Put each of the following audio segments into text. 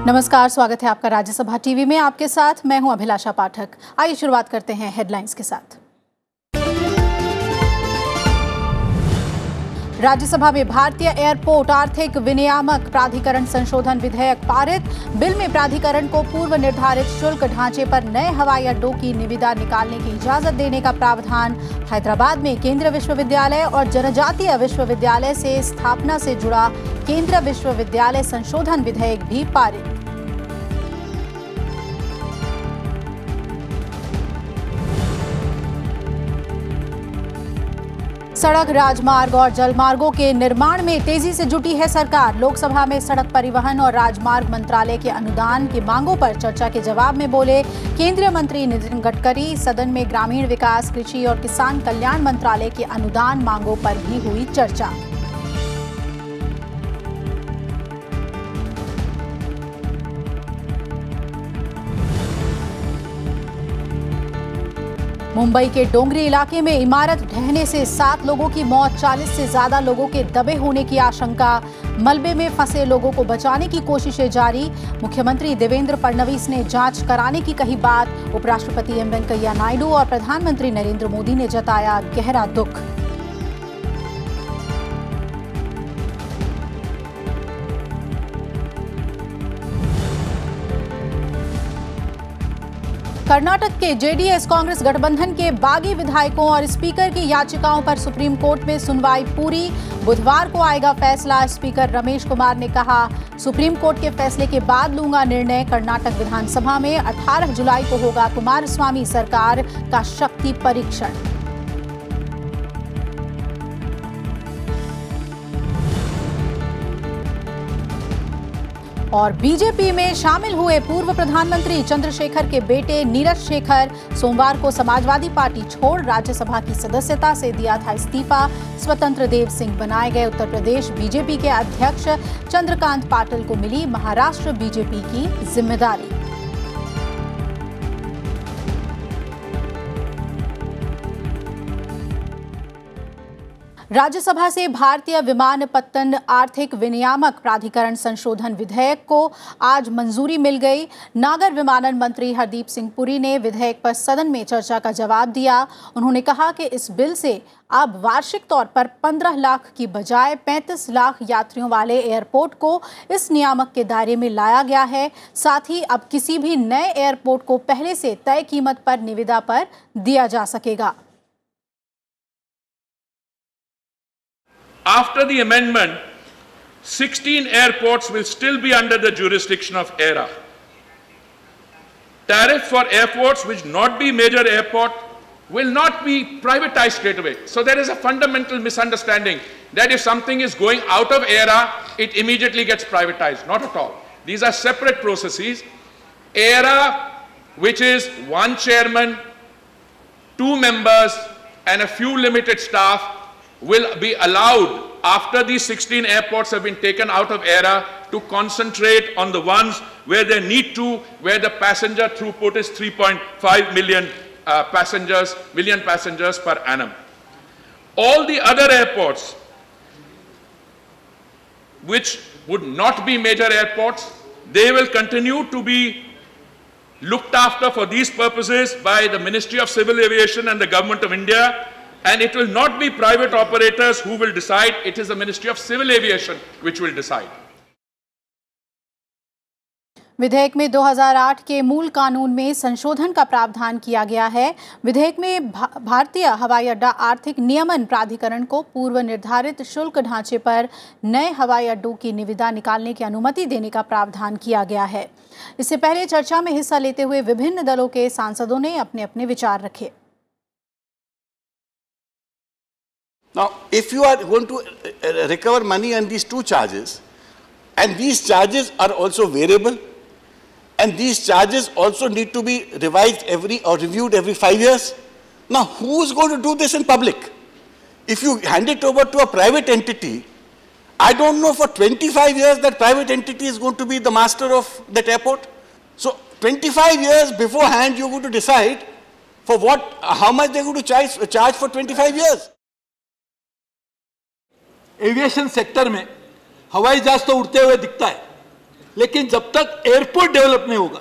नमस्कार, स्वागत है आपका राज्यसभा टीवी में। आपके साथ मैं हूं अभिलाषा पाठक। आइए शुरुआत करते हैं हेडलाइंस के साथ। राज्यसभा में भारतीय एयरपोर्ट आर्थिक विनियामक प्राधिकरण संशोधन विधेयक पारित। बिल में प्राधिकरण को पूर्व निर्धारित शुल्क ढांचे पर नए हवाई अड्डों की निविदा निकालने की इजाजत देने का प्रावधान। हैदराबाद में केंद्रीय विश्वविद्यालय और जनजातीय विश्वविद्यालय से स्थापना से जुड़ा केंद्रीय विश्वविद्यालय संशोधन विधेयक भी पारित। सड़क, राजमार्ग और जलमार्गों के निर्माण में तेजी से जुटी है सरकार। लोकसभा में सड़क परिवहन और राजमार्ग मंत्रालय के अनुदान की मांगों पर चर्चा के जवाब में बोले केंद्रीय मंत्री नितिन गडकरी। सदन में ग्रामीण विकास, कृषि और किसान कल्याण मंत्रालय की अनुदान मांगों पर भी हुई चर्चा। मुंबई के डोंगरी इलाके में इमारत ढहने से 7 लोगों की मौत, 40 से ज्यादा लोगों के दबे होने की आशंका। मलबे में फंसे लोगों को बचाने की कोशिशें जारी। मुख्यमंत्री देवेंद्र फडणवीस ने जांच कराने की कही बात। उपराष्ट्रपति एम वेंकैया नायडू और प्रधानमंत्री नरेंद्र मोदी ने जताया गहरा दुख। कर्नाटक के जेडीएस कांग्रेस गठबंधन के बागी विधायकों और स्पीकर की याचिकाओं पर सुप्रीम कोर्ट में सुनवाई पूरी। बुधवार को आएगा फैसला। स्पीकर रमेश कुमार ने कहा, सुप्रीम कोर्ट के फैसले के बाद लूंगा निर्णय। कर्नाटक विधानसभा में 18 जुलाई को होगा कुमारस्वामी सरकार का शक्ति परीक्षण। और बीजेपी में शामिल हुए पूर्व प्रधानमंत्री चंद्रशेखर के बेटे नीरज शेखर सोमवार को समाजवादी पार्टी छोड़ राज्यसभा की सदस्यता से दिया था इस्तीफा। स्वतंत्र देव सिंह बनाए गए। उत्तर प्रदेश बीजेपी के अध्यक्ष चंद्रकांत पाटिल को मिली महाराष्ट्र बीजेपी की जिम्मेदारी। राज्यसभा से भारतीय विमानपत्तन आर्थिक विनियामक प्राधिकरण संशोधन विधेयक को आज मंजूरी मिल गई। नागर विमानन मंत्री हरदीप सिंह पुरी ने विधेयक पर सदन में चर्चा का जवाब दिया। उन्होंने कहा कि इस बिल से अब वार्षिक तौर पर 15 लाख की बजाय 35 लाख यात्रियों वाले एयरपोर्ट को इस नियामक के दायरे में लाया गया है। साथ ही अब किसी भी नए एयरपोर्ट को पहले से तय कीमत पर निविदा पर दिया जा सकेगा। After the amendment, 16 airports will still be under the jurisdiction of AERA. Tariff for airports which not be major airport will not be privatized straight away. So there is a fundamental misunderstanding that if something is going out of AERA, it immediately gets privatized. Not at all. These are separate processes. AERA, which is one chairman, 2 members, and a few limited staff, will be allowed, after these 16 airports have been taken out of AERA, to concentrate on the ones where they need to, where the passenger throughput is 3.5 million passengers per annum. All the other airports, which would not be major airports, they will continue to be looked after for these purposes by the Ministry of Civil Aviation and the Government of India. And it will not be private operators who will decide. It is the Ministry of Civil Aviation which will decide. विधेयक में 2008 के मूल कानून में संशोधन का प्रावधान किया गया है। विधेयक में भारतीय हवाई अड्डा आर्थिक नियमन प्राधिकरण को पूर्व निर्धारित शुल्क ढांचे पर नए हवाई अड्डों की निविदा निकालने की अनुमति देने का प्रावधान किया गया है। इससे पहले चर्चा में हिस्सा लेते हुए विभिन्न दलों के सांसदों ने अपने अपने विचार रखे। Now, if you are going to recover money on these 2 charges, and these charges are also variable, and these charges also need to be revised reviewed every 5 years, now who is going to do this in public? If you hand it over to a private entity, I don't know for 25 years that private entity is going to be the master of that airport. So 25 years beforehand, you're going to decide for how much they're going to charge for 25 years. Aviation sector में हवाई जहाज तो उड़ते हुए दिखता है, लेकिन जब तक एयरपोर्ट डेवलप नहीं होगा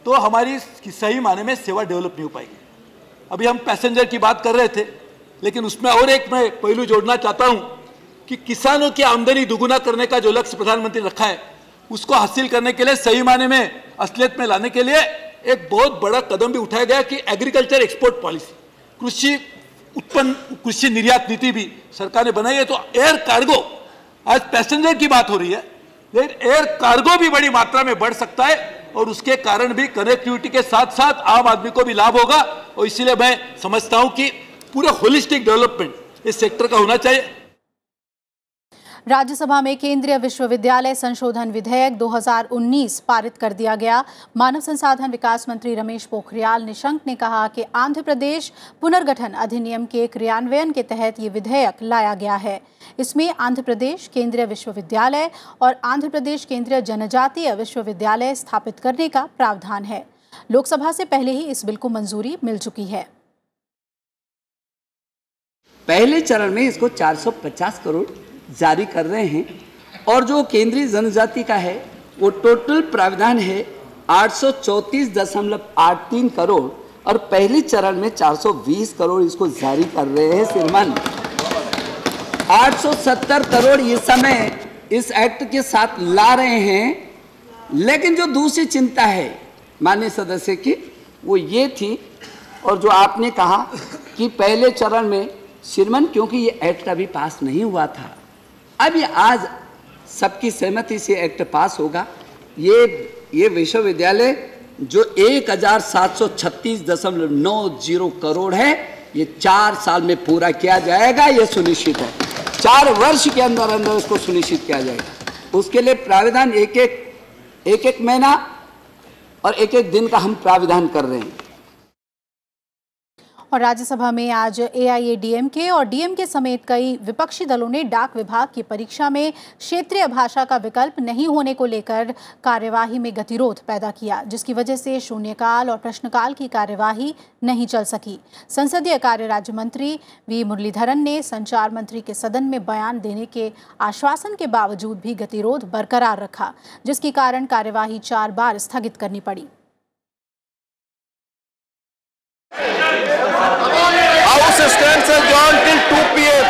तो हमारी सही माने में सेवा डेवलप नहीं हो पाएगी। अभी हम पैसेंजर की बात कर रहे थे, लेकिन उसमें और एक मैं पहलू जोड़ना चाहता हूं कि किसानों की आमदनी दुगुना करने का जो लक्ष्य प्रधानमंत्री ने रखा है, उसको हासिल करने के लिए, सही माने में असलियत में लाने के लिए एक बहुत बड़ा कदम भी उठाया गया कि एग्रीकल्चर एक्सपोर्ट पॉलिसी, कृषि निर्यात नीति भी सरकार ने बनाई है। तो एयर कार्गो, आज पैसेंजर की बात हो रही है, लेकिन एयर कार्गो भी बड़ी मात्रा में बढ़ सकता है और उसके कारण भी कनेक्टिविटी के साथ साथ आम आदमी को भी लाभ होगा। और इसीलिए मैं समझता हूं कि पूरा होलिस्टिक डेवलपमेंट इस सेक्टर का होना चाहिए। राज्यसभा में केंद्रीय विश्वविद्यालय संशोधन विधेयक 2019 पारित कर दिया गया। मानव संसाधन विकास मंत्री रमेश पोखरियाल निशंक ने कहा कि आंध्र प्रदेश पुनर्गठन अधिनियम के क्रियान्वयन के तहत ये विधेयक लाया गया है। इसमें आंध्र प्रदेश केंद्रीय विश्वविद्यालय और आंध्र प्रदेश केंद्रीय जनजातीय विश्वविद्यालय स्थापित करने का प्रावधान है। लोकसभा से पहले ही इस बिल को मंजूरी मिल चुकी है। पहले चरण में इसको 450 करोड़ जारी कर रहे हैं और जो केंद्रीय जनजाति का है वो टोटल प्रावधान है 834.83 करोड़ और पहले चरण में 420 करोड़ इसको जारी कर रहे हैं। श्रीमान 870 करोड़ इस समय इस एक्ट के साथ ला रहे हैं। लेकिन जो दूसरी चिंता है माननीय सदस्य की वो ये थी, और जो आपने कहा कि पहले चरण में श्रीमान क्योंकि ये एक्ट अभी पास नहीं हुआ था, अब ये आज सबकी सहमति से एक्ट पास होगा। ये विश्वविद्यालय जो 1736.90 करोड़ है, ये 4 साल में पूरा किया जाएगा, ये सुनिश्चित है। 4 वर्ष के अंदर अंदर इसको सुनिश्चित किया जाएगा। उसके लिए प्राविधान एक एक महीना और एक एक दिन का हम प्राविधान कर रहे हैं। और राज्यसभा में आज एआईएडीएमके और डीएमके समेत कई विपक्षी दलों ने डाक विभाग की परीक्षा में क्षेत्रीय भाषा का विकल्प नहीं होने को लेकर कार्यवाही में गतिरोध पैदा किया, जिसकी वजह से शून्यकाल और प्रश्नकाल की कार्यवाही नहीं चल सकी। संसदीय कार्य राज्य मंत्री वी मुरलीधरन ने संचार मंत्री के सदन में बयान देने के आश्वासन के बावजूद भी गतिरोध बरकरार रखा, जिसके कारण कार्यवाही 4 बार स्थगित करनी पड़ी। House stands adjourned till 2 p.m.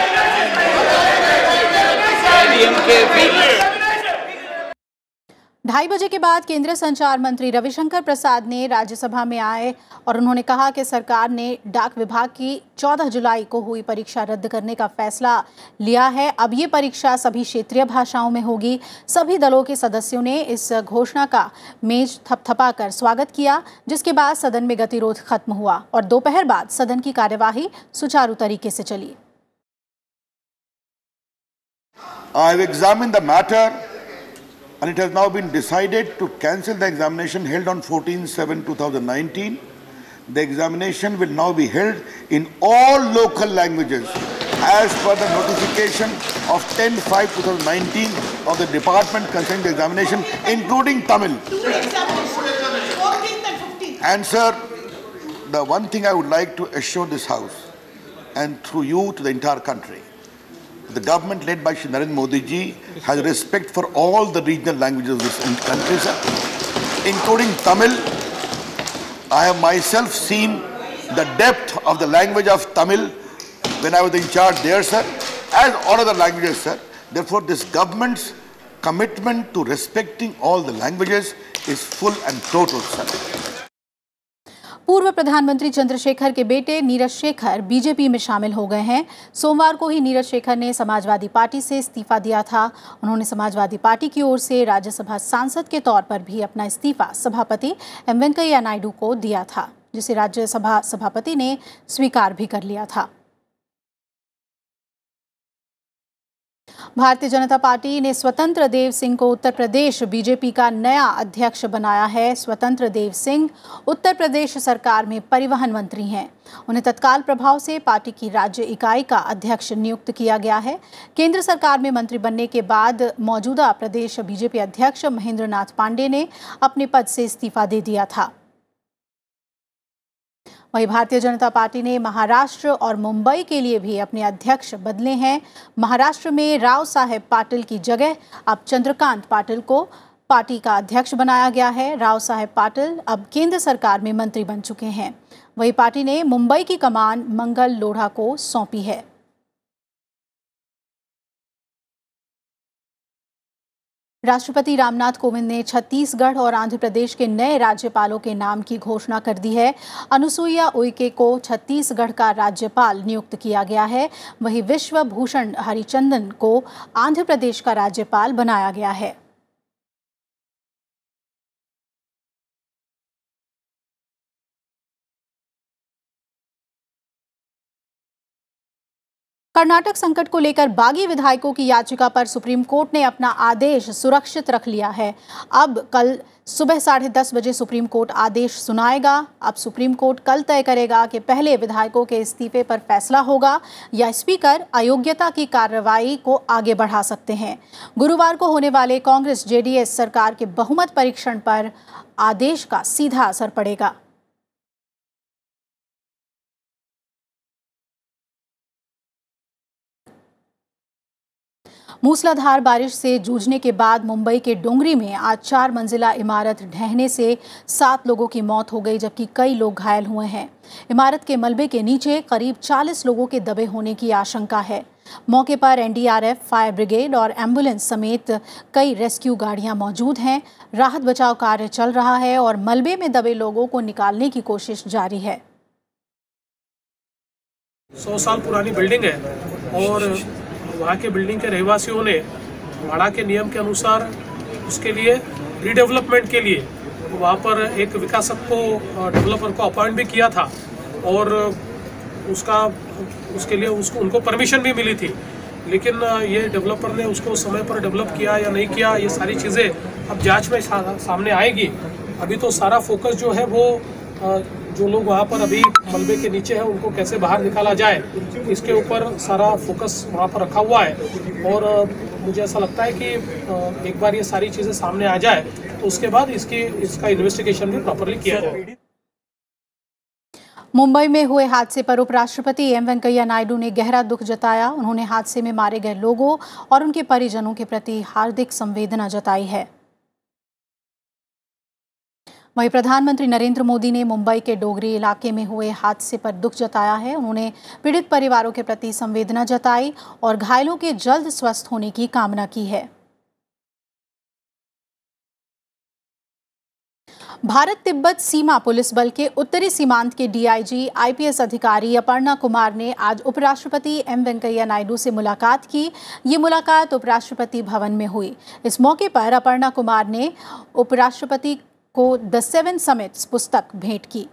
ढाई बजे के बाद केंद्रीय संचार मंत्री रविशंकर प्रसाद ने राज्यसभा में आए और उन्होंने कहा कि सरकार ने डाक विभाग की 14 जुलाई को हुई परीक्षा रद्द करने का फैसला लिया है। अब ये परीक्षा सभी क्षेत्रीय भाषाओं में होगी। सभी दलों के सदस्यों ने इस घोषणा का मेज थपथपाकर स्वागत किया, जिसके बाद सदन में गतिरोध खत्म हुआ और दोपहर बाद सदन की कार्यवाही सुचारू तरीके से चली। I have examined the matter and it has now been decided to cancel the examination held on 14/7/2019. The examination will now be held in all local languages as per the notification of 10/5/2019 of the department concerning the examination, including Tamil. And sir, the one thing I would like to assure this House and through you to the entire country, the government led by Shri Narendra Modi ji has respect for all the regional languages of this country, sir, including Tamil. I have myself seen the depth of the language of Tamil when I was in charge there, sir, as all other languages, sir. Therefore, this government's commitment to respecting all the languages is full and total, sir. पूर्व प्रधानमंत्री चंद्रशेखर के बेटे Neeraj Shekhar BJP में शामिल हो गए हैं। सोमवार को ही नीरज शेखर ने समाजवादी पार्टी से इस्तीफा दिया था। उन्होंने समाजवादी पार्टी की ओर से राज्यसभा सांसद के तौर पर भी अपना इस्तीफा सभापति एम वेंकैया नायडू को दिया था, जिसे राज्यसभा सभापति ने स्वीकार भी कर लिया था। भारतीय जनता पार्टी ने स्वतंत्र देव सिंह को उत्तर प्रदेश बीजेपी का नया अध्यक्ष बनाया है। स्वतंत्र देव सिंह उत्तर प्रदेश सरकार में परिवहन मंत्री हैं। उन्हें तत्काल प्रभाव से पार्टी की राज्य इकाई का अध्यक्ष नियुक्त किया गया है। केंद्र सरकार में मंत्री बनने के बाद मौजूदा प्रदेश बीजेपी अध्यक्ष महेंद्र नाथ पांडे ने अपने पद से इस्तीफा दे दिया था। वहीं भारतीय जनता पार्टी ने महाराष्ट्र और मुंबई के लिए भी अपने अध्यक्ष बदले हैं। महाराष्ट्र में राव साहेब पाटिल की जगह अब चंद्रकांत पाटिल को पार्टी का अध्यक्ष बनाया गया है। राव साहेब पाटिल अब केंद्र सरकार में मंत्री बन चुके हैं। वहीं पार्टी ने मुंबई की कमान मंगल लोढ़ा को सौंपी है। राष्ट्रपति रामनाथ कोविंद ने छत्तीसगढ़ और आंध्र प्रदेश के नए राज्यपालों के नाम की घोषणा कर दी है। अनुसुईया उइके को छत्तीसगढ़ का राज्यपाल नियुक्त किया गया है। वहीं विश्व भूषण हरिचंदन को आंध्र प्रदेश का राज्यपाल बनाया गया है। कर्नाटक संकट को लेकर बागी विधायकों की याचिका पर सुप्रीम कोर्ट ने अपना आदेश सुरक्षित रख लिया है। अब कल सुबह 10:30 बजे सुप्रीम कोर्ट आदेश सुनाएगा। अब सुप्रीम कोर्ट कल तय करेगा कि पहले विधायकों के इस्तीफे पर फैसला होगा या स्पीकर अयोग्यता की कार्रवाई को आगे बढ़ा सकते हैं। गुरुवार को होने वाले कांग्रेस जेडीएस सरकार के बहुमत परीक्षण पर आदेश का सीधा असर पड़ेगा। मूसलाधार बारिश से जूझने के बाद मुंबई के डोंगरी में आज 4 मंजिला इमारत ढहने से 7 लोगों की मौत हो गई, जबकि कई लोग घायल हुए हैं। इमारत के मलबे के नीचे करीब 40 लोगों के दबे होने की आशंका है। मौके पर एनडीआरएफ, फायर ब्रिगेड और एम्बुलेंस समेत कई रेस्क्यू गाड़ियां मौजूद हैं। राहत बचाव कार्य चल रहा है और मलबे में दबे लोगों को निकालने की कोशिश जारी है। 100 साल पुरानी बिल्डिंग है और वहाँ के बिल्डिंग के रहवासियों ने भाड़ा के नियम के अनुसार उसके लिए रीडेवलपमेंट के लिए वहाँ पर एक विकासक को, डेवलपर को अपॉइंट भी किया था और उसके लिए उनको परमिशन भी मिली थी। लेकिन ये डेवलपर ने उसको समय पर डेवलप किया या नहीं किया, ये सारी चीज़ें अब जांच में सामने आएगी। अभी तो सारा फोकस जो है वो जो लोग वहाँ पर अभी मलबे के नीचे हैं उनको कैसे बाहर निकाला जाए, इसके ऊपर सारा फोकस वहाँ पर रखा हुआ है। और मुझे ऐसा लगता है कि एक बार ये सारी चीज़ें सामने आ जाए तो उसके बाद इसका इन्वेस्टिगेशन भी प्रॉपरली किया जाए। मुंबई में हुए हादसे पर उपराष्ट्रपति एम वेंकैया नायडू ने गहरा दुख जताया। उन्होंने हादसे में मारे गए लोगों और उनके परिजनों के प्रति हार्दिक संवेदना जताई है। वहीं प्रधानमंत्री नरेंद्र मोदी ने मुंबई के डोगरी इलाके में हुए हादसे पर दुख जताया है। उन्होंने पीड़ित परिवारों के प्रति संवेदना जताई और घायलों के जल्द स्वस्थ होने की कामना की है। भारत तिब्बत सीमा पुलिस बल के उत्तरी सीमांत के डीआईजी आईपीएस अधिकारी अपर्णा कुमार ने आज उपराष्ट्रपति एम वेंकैया नायडू से मुलाकात की। ये मुलाकात उपराष्ट्रपति भवन में हुई। इस मौके पर अपर्णा कुमार ने उपराष्ट्रपति को द 7 समिट्स पुस्तक भेंट की।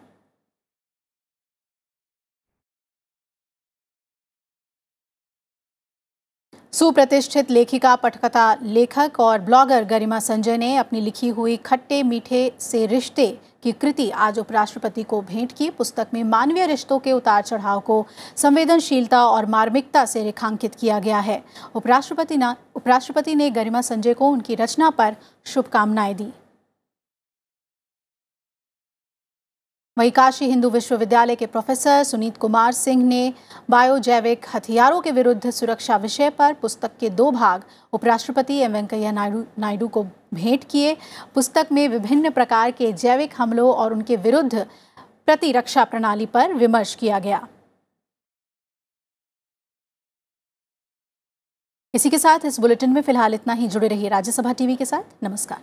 सुप्रतिष्ठित लेखिका, पटकथा लेखक और ब्लॉगर गरिमा संजय ने अपनी लिखी हुई खट्टे मीठे से रिश्ते की कृति आज उपराष्ट्रपति को भेंट की। पुस्तक में मानवीय रिश्तों के उतार चढ़ाव को संवेदनशीलता और मार्मिकता से रेखांकित किया गया है। उपराष्ट्रपति ने गरिमा संजय को उनकी रचना पर शुभकामनाएं दी। वहीं काशी हिंदू विश्वविद्यालय के प्रोफेसर सुनीत कुमार सिंह ने बायोजैविक हथियारों के विरुद्ध सुरक्षा विषय पर पुस्तक के 2 भाग उपराष्ट्रपति एम वेंकैया नायडू को भेंट किए। पुस्तक में विभिन्न प्रकार के जैविक हमलों और उनके विरुद्ध प्रतिरक्षा प्रणाली पर विमर्श किया गया। इसी के साथ इस बुलेटिन में फिलहाल इतना ही। जुड़े रहिए राज्यसभा टीवी के साथ। नमस्कार।